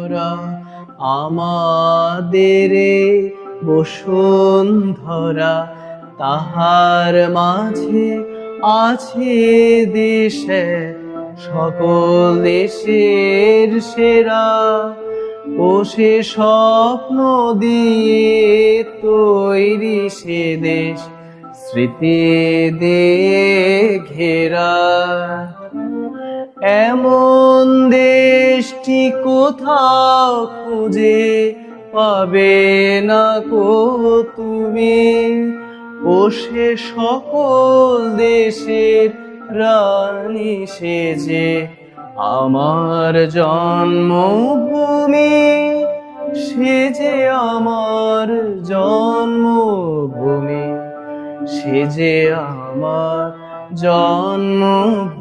ভরা আমাদের বসুন্ধরা, তাহার মাঝে আছে দেশে সকল দেশের সেরা। ও সে স্বপ্ন দিয়ে তৈরি সে দেশ, স্মৃতি দিয়ে ঘেরা। এমন দেশটি কোথাও খুঁজে পাবে না কো তুমি। ও সে সকল দেশের রানী সেজে আমার জন্মভূমি, সে যে আমার জন্মভূমি, সে যে আমার জন্মভূমি।